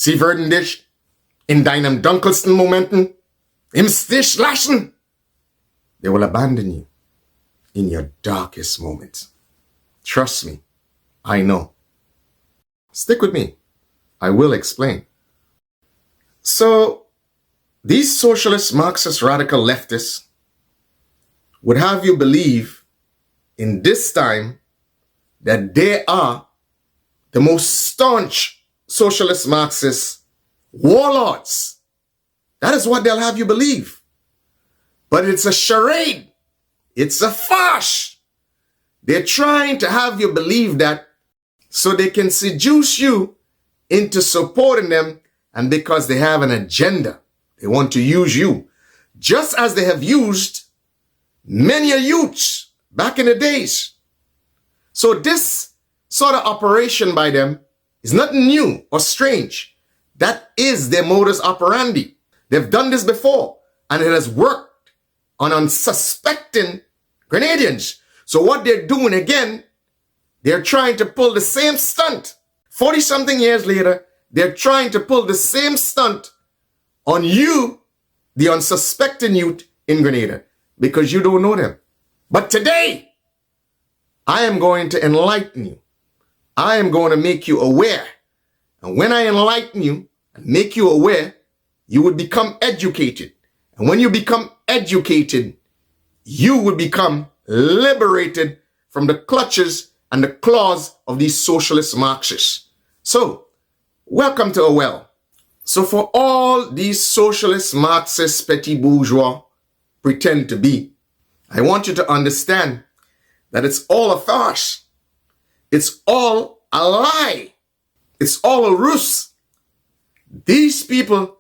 Sie würden dich in deinem dunkelsten Momenten im Stich lassen. They will abandon you in your darkest moments. Trust me, I know. Stick with me. I will explain. So, these socialist, Marxist, radical leftists would have you believe in this time that they are the most staunch socialist, Marxist warlords. That is what they'll have you believe. But it's a charade. It's a farce. They're trying to have you believe that so they can seduce you into supporting them, and because they have an agenda, they want to use you, just as they have used many youths back in the days. So this sort of operation by them is nothing new or strange. That is their modus operandi. They've done this before, and it has worked on unsuspecting Grenadians. So what they're doing again, they're trying to pull the same stunt. 40-something years later, they're trying to pull the same stunt on you, the unsuspecting youth in Grenada, because you don't know them. But today, I am going to enlighten you. I am going to make you aware. And when I enlighten you and make you aware, you would become educated. And when you become educated, you would become liberated from the clutches and the claws of these socialist Marxists. So, welcome to a well. So for all these socialist Marxist petit bourgeois pretend to be, I want you to understand that it's all a farce. It's all a lie. It's all a ruse. These people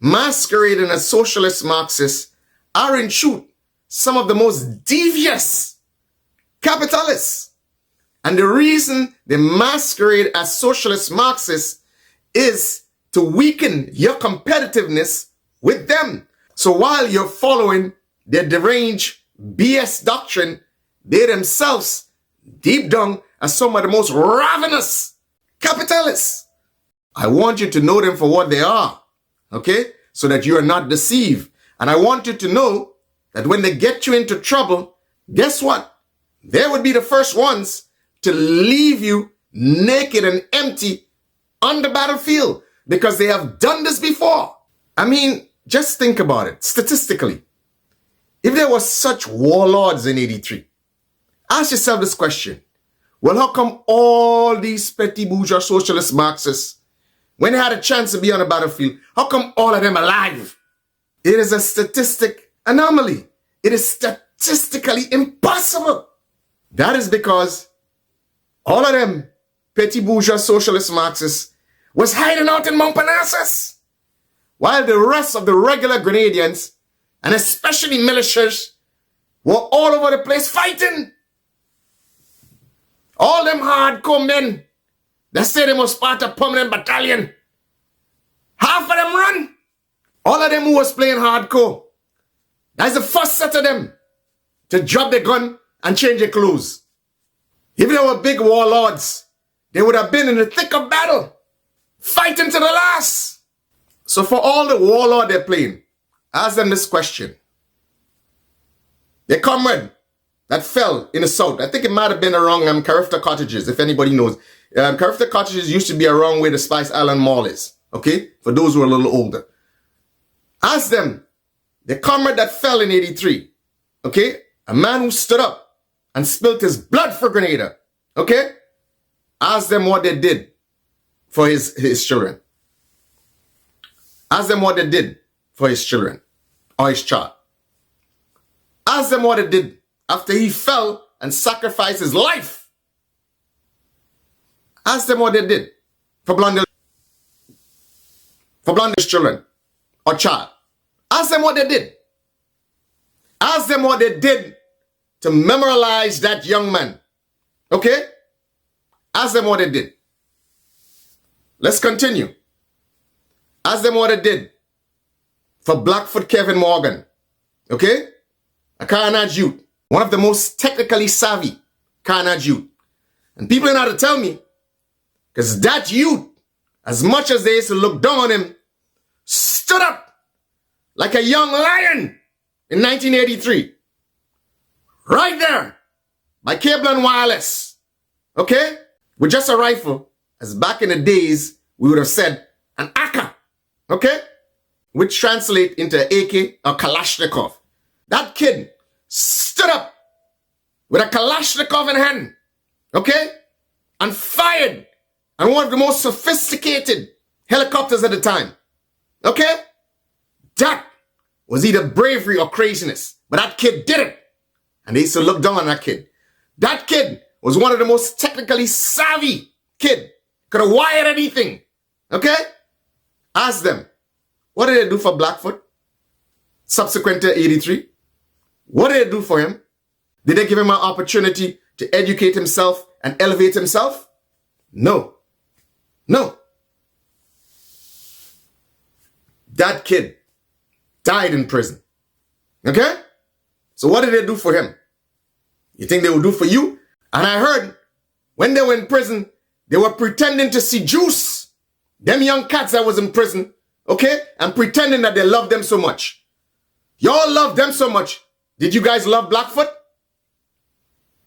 masquerading as socialist Marxists are in truth some of the most devious capitalists. And the reason they masquerade as socialist Marxists is to weaken your competitiveness with them. So while you're following their deranged BS doctrine, they themselves, deep down, are some of the most ravenous capitalists. I want you to know them for what they are, okay? So that you are not deceived. And I want you to know that when they get you into trouble, guess what? They would be the first ones to leave you naked and empty on the battlefield because they have done this before. I mean, just think about it statistically. If there were such warlords in 83, ask yourself this question. Well, how come all these petty bourgeois socialist Marxists, when they had a chance to be on the battlefield, how come all of them alive? It is a statistic anomaly. It is statistically impossible. That is because all of them petty bourgeois socialist Marxists was hiding out in Mount Parnassus, while the rest of the regular Grenadians, and especially militias, were all over the place fighting. All them hardcore men that say they was part of permanent battalion, half of them run. All of them who was playing hardcore, that's the first set of them to drop their gun and change their clothes. If they were big warlords, they would have been in the thick of battle, fighting to the last. So for all the warlord they're playing, ask them this question. Their comrade that fell in the south, I think it might have been around Carifta Cottages, if anybody knows. Carifta Cottages used to be around where the Spice Island Mall is, okay? For those who are a little older. Ask them, the comrade that fell in 83, okay? A man who stood up and spilt his blood for Grenada, okay? Ask them what they did for his children. Ask them what they did for his children or his child. Ask them what they did after he fell and sacrificed his life. Ask them what they did for Blondell's children or child. Ask them what they did. Ask them what they did to memorialize that young man. Okay? Ask them what they did. Let's continue. Ask them what they did for Blackfoot Kevin Morgan. Okay? A Carnage youth. One of the most technically savvy Carnage youth. And people know how to tell me, because that youth as much as they used to look down on him, stood up like a young lion in 1983. Right there, by Cable and Wireless. Okay? With just a rifle, as back in the days, we would have said an AK. Okay? Which translate into AK or Kalashnikov. That kid stood up with a Kalashnikov in hand. Okay? And fired on one of the most sophisticated helicopters at the time. Okay? That was either bravery or craziness. But that kid did it. And they used to look down on that kid. That kid was one of the most technically savvy kid. Could have wired anything. Okay? Ask them, what did they do for Blackfoot? Subsequent to 83? What did they do for him? Did they give him an opportunity to educate himself and elevate himself? No. No. That kid died in prison. Okay? So what did they do for him? You think they would do for you? And I heard when they were in prison, they were pretending to see juice. Them young cats that was in prison, okay? And pretending that they loved them so much. Y'all love them so much. Did you guys love Blackfoot?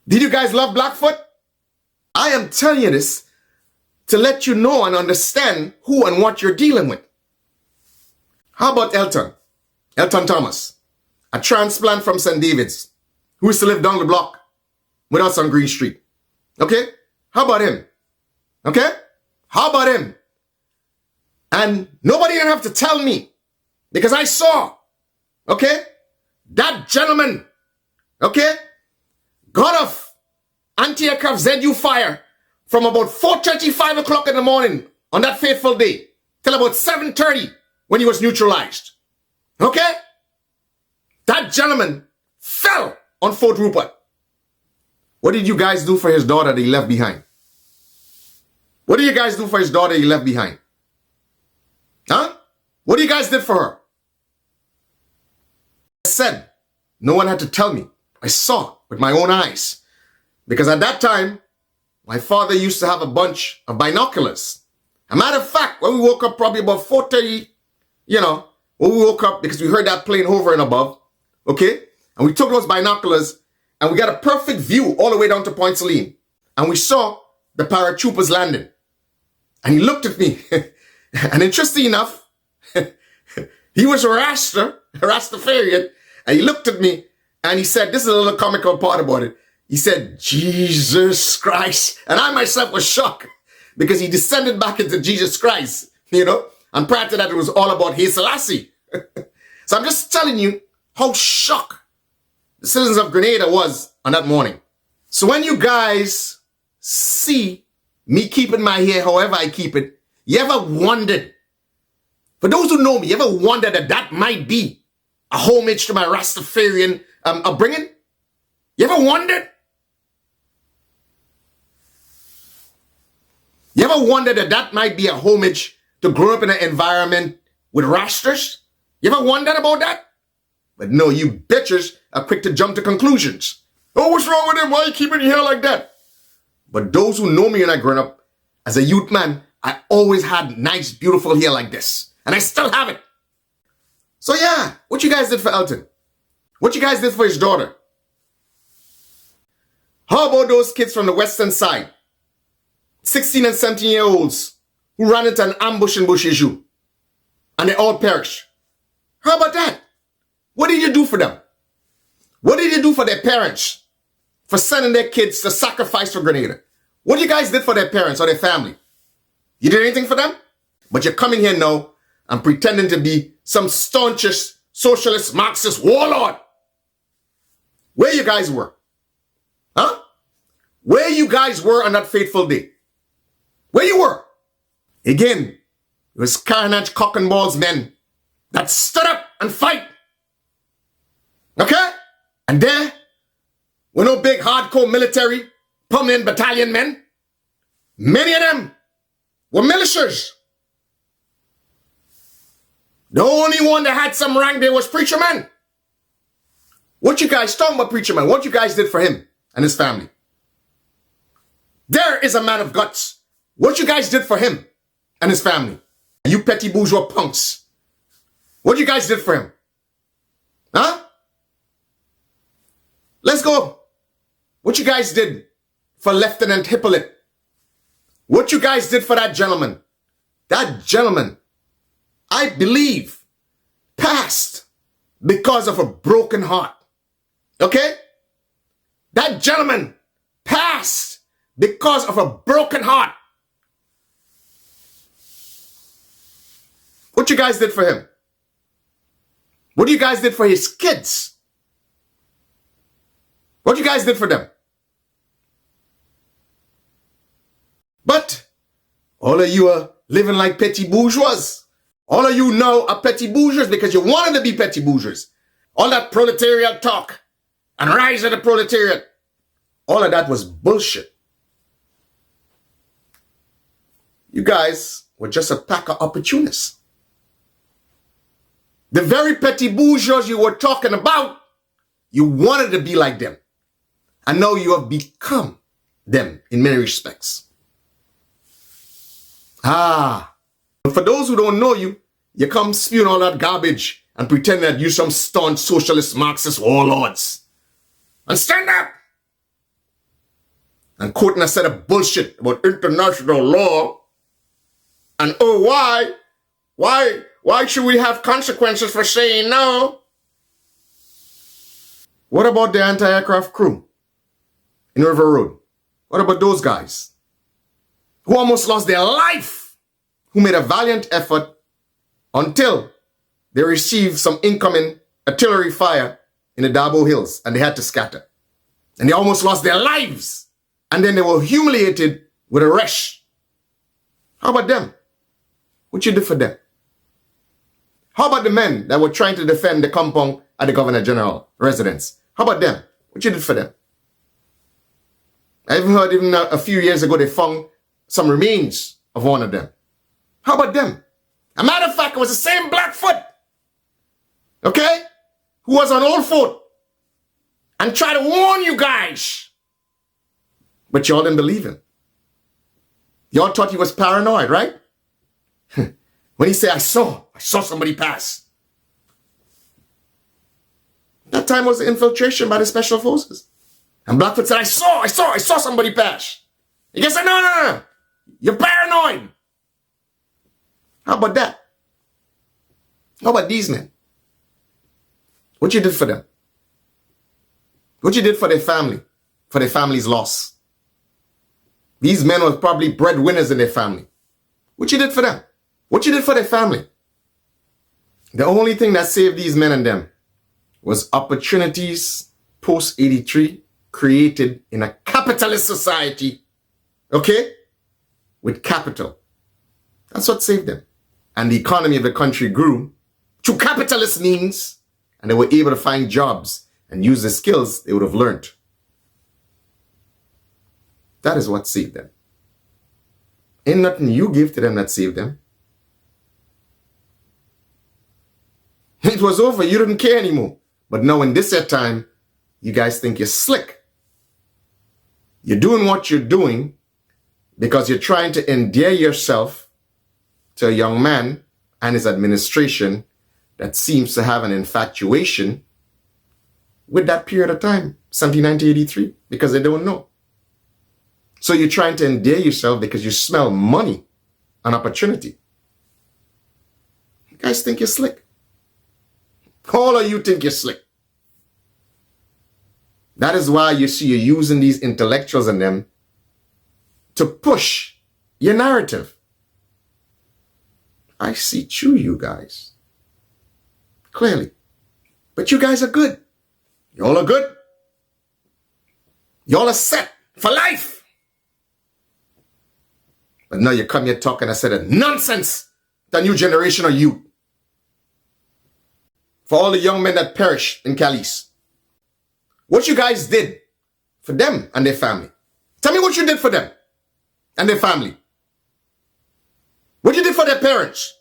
Did you guys love Blackfoot? I am telling you this to let you know and understand who and what you're dealing with. How about Elton? Elton Thomas, a transplant from St. David's, who used to live down the block with us on Green Street. Okay? How about him? Okay? How about him? And nobody didn't have to tell me because I saw, okay, that gentleman, okay, got off anti-aircraft ZU fire from about 4:30, 5 o'clock in the morning on that fateful day till about 7:30 when he was neutralized. Okay? That gentleman fell on Fort Rupert. What did you guys do for his daughter that he left behind? What did you guys do for his daughter he left behind? Huh? What you guys did for her? I said, no one had to tell me. I saw with my own eyes. Because at that time, my father used to have a bunch of binoculars. A matter of fact, when we woke up probably about 4:30, when we woke up because we heard that plane hovering above, okay? And we took those binoculars and we got a perfect view all the way down to Point Saline. And we saw the paratroopers landing. And he looked at me. And interesting enough, he was a Rastafarian, and he looked at me and he said, this is a little comical part about it. He said, Jesus Christ. And I myself was shocked because he descended back into Jesus Christ, and prior to that, it was all about Haile Selassie. So I'm just telling you how shocked the citizens of Grenada was on that morning. So when you guys see me keeping my hair however I keep it, you ever wondered, for those who know me, you ever wondered that might be a homage to my Rastafarian upbringing? You ever wondered? You ever wondered that might be a homage to grow up in an environment with Rastas? You ever wondered about that? But no, you bitches are quick to jump to conclusions. Oh, what's wrong with him? Why are you keeping your hair like that? But those who know me when I grew up, as a youth man, I always had nice, beautiful hair like this. And I still have it. So yeah, what you guys did for Elton? What you guys did for his daughter? How about those kids from the western side? 16 and 17-year-olds who ran into an ambush in Bush issue. And they all perished. How about that? What did you do for them? What did you do for their parents? For sending their kids to sacrifice for Grenada? What you guys did for their parents or their family? You did anything for them? But you're coming here now and pretending to be some staunchest socialist Marxist warlord. Where you guys were? Huh? Where you guys were on that fateful day? Where you were? Again, it was carnage, cock and balls men that stood up and fight. Okay? And there were no big hardcore military permanent battalion men. Many of them were militias. The only one that had some rank there was Preacher Man. What you guys talking about Preacher Man? What you guys did for him and his family? There is a man of guts. What you guys did for him? and his family. You petty bourgeois punks. What you guys did for him? Huh? Let's go. What you guys did for Lieutenant Hippolyte? What you guys did for that gentleman? That gentleman, I believe, passed because of a broken heart. Okay? That gentleman passed because of a broken heart. What you guys did for him? What you guys did for his kids? What you guys did for them? But all of you are living like petty bourgeois. All of you now are petty bourgeois because you wanted to be petty bourgeois. All that proletariat talk and rise of the proletariat, all of that was bullshit. You guys were just a pack of opportunists. The very petty bourgeois you were talking about, you wanted to be like them. And now you have become them in many respects. But for those who don't know you, you come spewing all that garbage and pretend that you're some staunch socialist Marxist warlords. And stand up! And quoting a set of bullshit about international law. And oh, why should we have consequences for saying no? What about the anti-aircraft crew in River Road? What about those guys who almost lost their life, who made a valiant effort until they received some incoming artillery fire in the Dabo Hills and they had to scatter? And they almost lost their lives. And then they were humiliated with a rush. How about them? What you did for them? How about the men that were trying to defend the compound at the Governor General residence? How about them? What you did for them? I even heard a few years ago they found some remains of one of them. How about them? A matter of fact, it was the same Blackfoot, okay, who was on Old Fort and tried to warn you guys. But y'all didn't believe him. Y'all thought he was paranoid, right? When he said, I saw somebody pass. That time was the infiltration by the special forces. And Blackfoot said, I saw somebody pass. You guys said, no. You're paranoid. How about that? How about these men? What you did for them? What you did for their family? For their family's loss? These men were probably breadwinners in their family. What you did for them? What you did for their family? The only thing that saved these men and them was opportunities post-83 created in a capitalist society, okay, with capital. That's what saved them. And the economy of the country grew through capitalist means, and they were able to find jobs and use the skills they would have learned. That is what saved them. Ain't nothing you give to them that saved them. It was over. You didn't care anymore. But now in this time, you guys think you're slick. You're doing what you're doing because you're trying to endear yourself to a young man and his administration that seems to have an infatuation with that period of time, 1983, because they don't know. So you're trying to endear yourself because you smell money and opportunity. You guys think you're slick. All of you think you're slick. That is why you see you're using these intellectuals and them to push your narrative. I see through you guys. Clearly. But you guys are good. Y'all are good. Y'all are set for life. But now you come here talking a set of nonsense. The new generation of you. For all the young men that perished in Calais. What you guys did for them and their family. Tell me what you did for them and their family. What you did for their parents.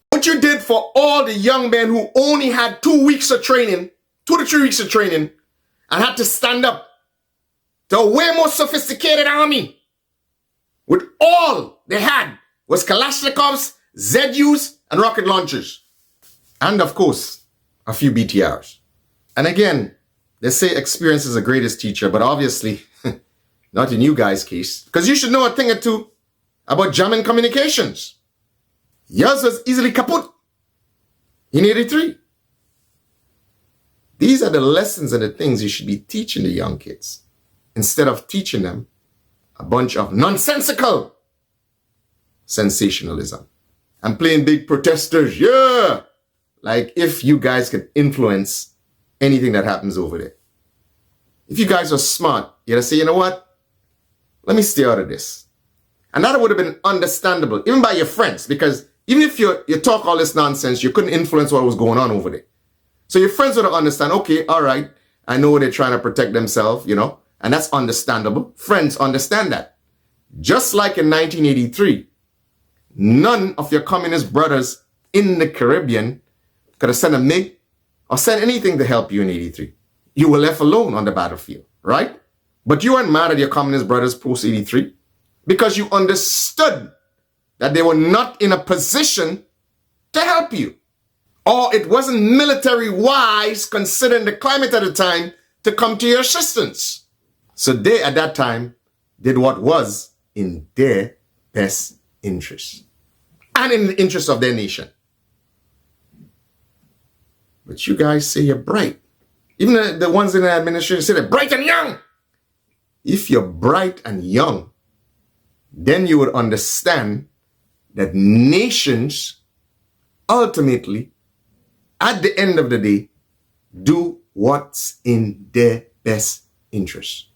What you did for all the young men who only had 2 weeks of training, 2 to 3 weeks of training, and had to stand up to a way more sophisticated army with all they had was Kalashnikovs, ZUs, and rocket launchers. And of course, a few BTRs. And again, they say experience is the greatest teacher, but obviously, not in you guys' case, because you should know a thing or two about jamming communications. Yours was easily kaput in 83. These are the lessons and the things you should be teaching the young kids, instead of teaching them a bunch of nonsensical sensationalism and playing big protesters. Yeah! Like if you guys could influence anything that happens over there. If you guys are smart, you'd say, you know what? Let me stay out of this. And that would have been understandable, even by your friends, because even if you talk all this nonsense, you couldn't influence what was going on over there. So your friends would have understand, okay, all right, I know they're trying to protect themselves, you know, and that's understandable. Friends understand that. Just like in 1983, none of your communist brothers in the Caribbean could have sent a MiG or sent anything to help you in 83. You were left alone on the battlefield, right? But you weren't mad at your communist brothers post-83 because you understood that they were not in a position to help you. Or it wasn't military wise, considering the climate at the time, to come to your assistance. So they, at that time, did what was in their best interest and in the interest of their nation. But you guys say you're bright. Even the ones in the administration say they're bright and young. If you're bright and young, then you would understand that nations ultimately, at the end of the day, do what's in their best interest.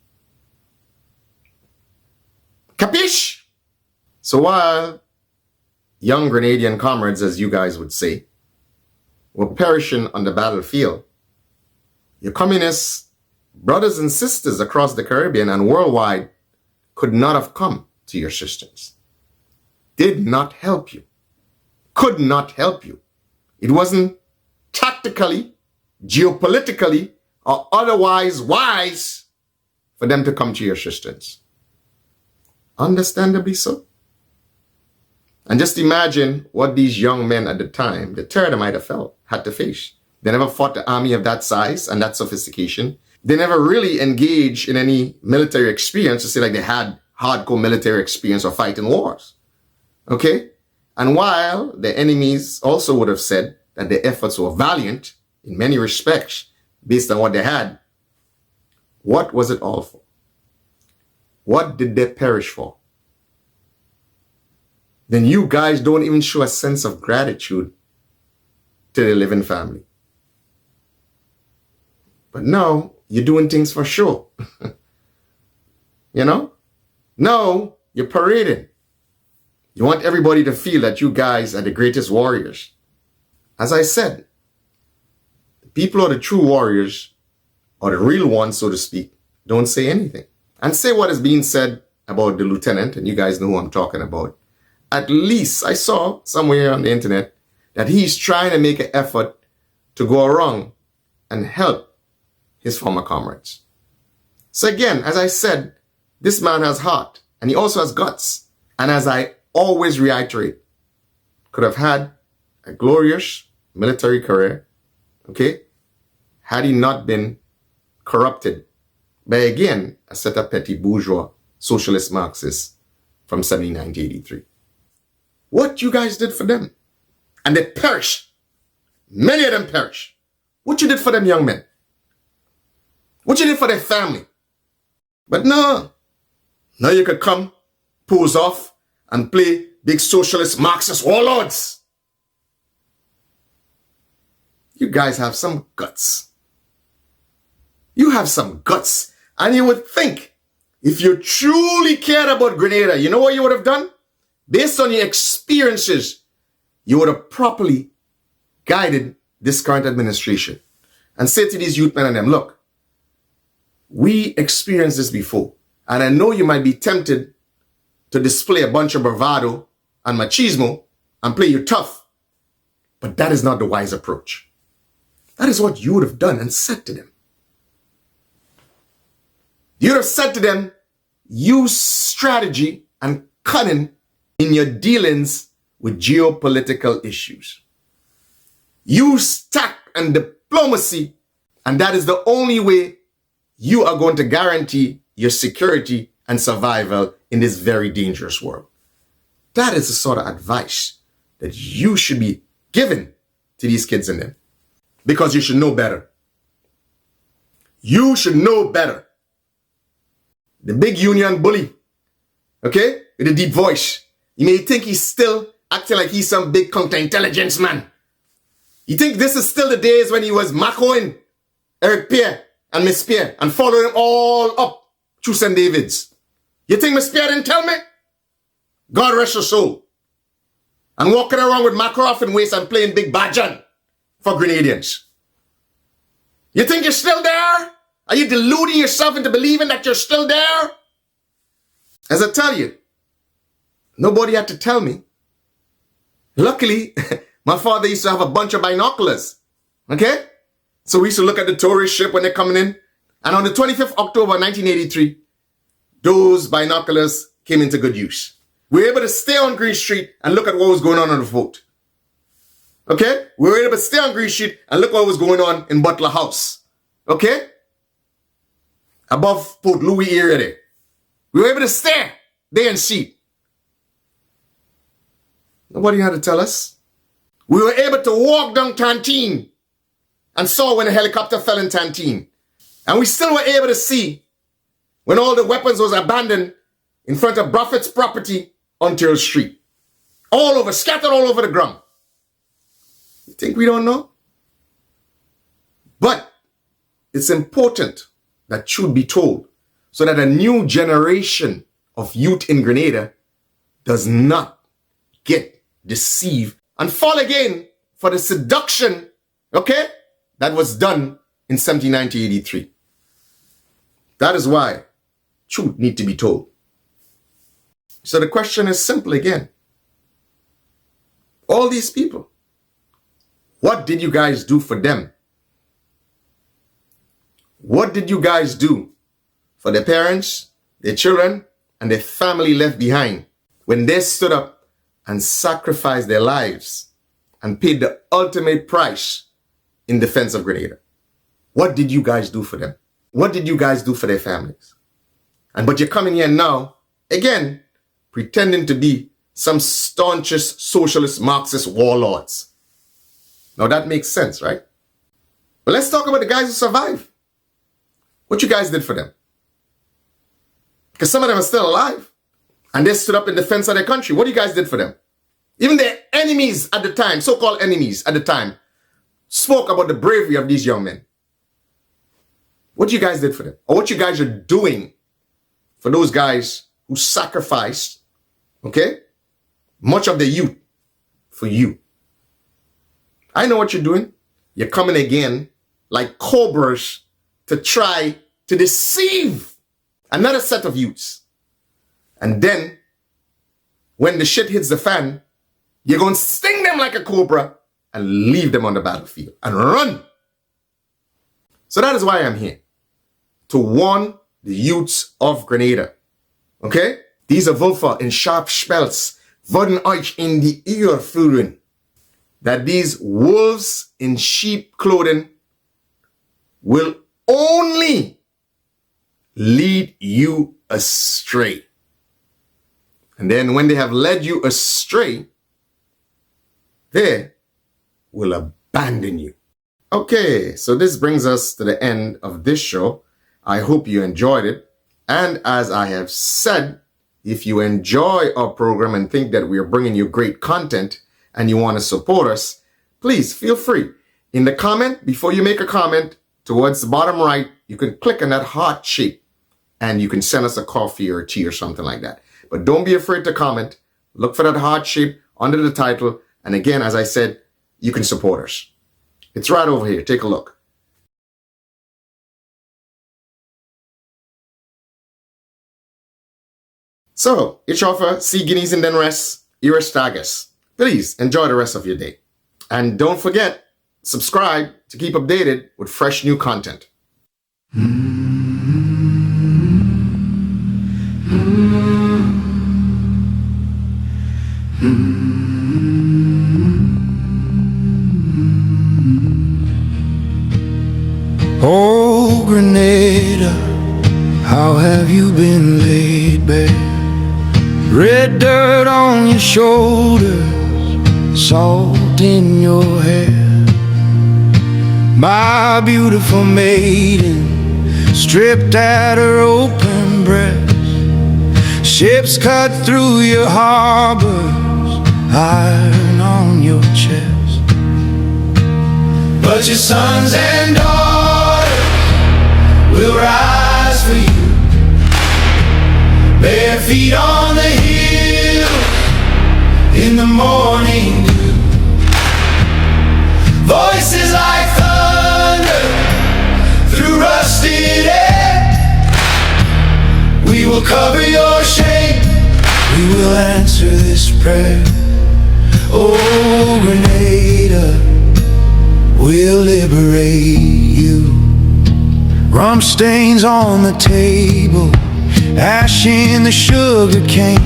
Capiche? So while young Grenadian comrades, as you guys would say, were perishing on the battlefield, your communist brothers and sisters across the Caribbean and worldwide could not have come to your assistance. Did not help you. Could not help you. It wasn't tactically, geopolitically, or otherwise wise for them to come to your assistance. Understandably so. And just imagine what these young men at the time, the terror they might have felt, had to face. They never fought the army of that size and that sophistication. They never really engaged in any military experience to say like they had hardcore military experience or fighting wars. Okay? And while the enemies also would have said that their efforts were valiant in many respects based on what they had, what was it all for? What did they perish for? Then you guys don't even show a sense of gratitude to the living family. But no, you're doing things for sure. You know? No, you're parading. You want everybody to feel that you guys are the greatest warriors. As I said, the people who are the true warriors, or the real ones, so to speak, don't say anything. And say what is being said about the lieutenant, and you guys know who I'm talking about. At least I saw somewhere on the internet that he's trying to make an effort to go around and help his former comrades. So again, as I said, this man has heart and he also has guts. And as I always reiterate, could have had a glorious military career, okay, had he not been corrupted by, again, a set of petty bourgeois socialist Marxists from 79 to 83. What you guys did for them. And they perished. Many of them perished. What you did for them young men. What you did for their family. But no. Now you could come, pose off, and play big socialist Marxist warlords. You guys have some guts. You have some guts. And you would think, if you truly cared about Grenada, you know what you would have done? Based on your experiences, you would have properly guided this current administration and said to these youth men and them, look, we experienced this before. And I know you might be tempted to display a bunch of bravado and machismo and play you tough. But that is not the wise approach. That is what you would have done and said to them. You would have said to them, use strategy and cunning in your dealings with geopolitical issues. Use tact and diplomacy, and that is the only way you are going to guarantee your security and survival in this very dangerous world. That is the sort of advice that you should be giving to these kids in them. Because you should know better. You should know better. The big union bully, okay, with a deep voice. You may think he's still acting like he's some big counterintelligence man. You think this is still the days when he was Macoin, Eric Pierre, and Miss Pierre, and following them all up through St. David's. You think Miss Pierre didn't tell me? God rest her soul. And walking around with Macroft in waist and playing Big Bajan for Grenadians. You think you're still there? Are you deluding yourself into believing that you're still there? As I tell you, nobody had to tell me. Luckily, my father used to have a bunch of binoculars. Okay? So we used to look at the tourist ship when they're coming in. And on the 25th October 1983, those binoculars came into good use. We were able to stay on Green Street and look at what was going on the vote. Okay? We were able to stay on Green Street and look what was going on in Butler House. Okay? Above Port Louis area there. We were able to stay there and see. Nobody had to tell us. We were able to walk down Tantine and saw when a helicopter fell in Tantine. And we still were able to see when all the weapons was abandoned in front of Buffett's property on Terrell Street. All over, scattered all over the ground. You think we don't know? But it's important that truth be told so that a new generation of youth in Grenada does not get deceived and fall again for the seduction, okay, that was done in 1783. That is why truth need to be told. So the question is simple again. All these people, what did you guys do for them? What did you guys do for their parents, their children, and their family left behind when they stood up and sacrificed their lives and paid the ultimate price in defense of Grenada? What did you guys do for them? What did you guys do for their families? But you're coming here now, again, pretending to be some staunchest socialist Marxist warlords. Now that makes sense, right? But let's talk about the guys who survived. What you guys did for them? Because some of them are still alive. And they stood up in defense of their country. What you guys did for them? Even their enemies at the time, so-called enemies at the time, spoke about the bravery of these young men. What you guys did for them? Or what you guys are doing for those guys who sacrificed, okay, much of their youth for you. I know what you're doing. You're coming again like cobras to try to deceive another set of youths. And then, when the shit hits the fan, you're going to sting them like a cobra and leave them on the battlefield and run. So that is why I'm here. To warn the youths of Grenada. Okay? Diese Wölfe in Schafspelz wurden euch in die Ear führen. That these wolves in sheep clothing will only lead you astray. And then when they have led you astray, they will abandon you. Okay, so this brings us to the end of this show. I hope you enjoyed it. And as I have said, if you enjoy our program and think that we are bringing you great content and you want to support us, please feel free. In the comment, before you make a comment, towards the bottom right, you can click on that heart shape and you can send us a coffee or a tea or something like that. But don't be afraid to comment. Look for that heart shape under the title. And again, as I said, you can support us. It's right over here. Take a look. So, ich hoffe, Sie genießen den Rest Ihres Tages. Please enjoy the rest of your day. And don't forget, subscribe to keep updated with fresh new content. Grenada, how have you been laid bare? Red dirt on your shoulders, salt in your hair. My beautiful maiden, stripped at her open breast, ships cut through your harbors, iron on your chest. But your sons and daughters will rise for you, bare feet on the hill in the morning dew. Voices like thunder through rusted air. We will cover your shame, we will answer this prayer. Oh, Grenada, we'll liberate you. Rum stains on the table, ash in the sugar cane,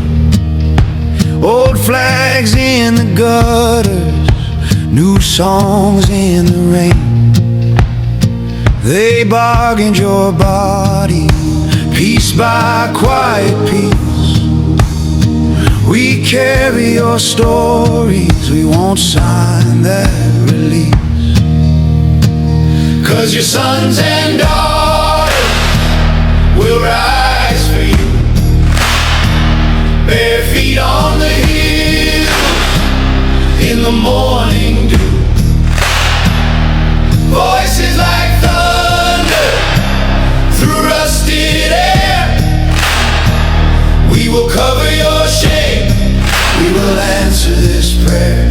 old flags in the gutters, new songs in the rain. They bargained your body, piece by quiet piece. We carry your stories, we won't sign that release. 'Cause your sons and daughters will rise for you, bare feet on the hill in the morning dew. Voices like thunder through rusted air. We will cover your shame, we will answer this prayer.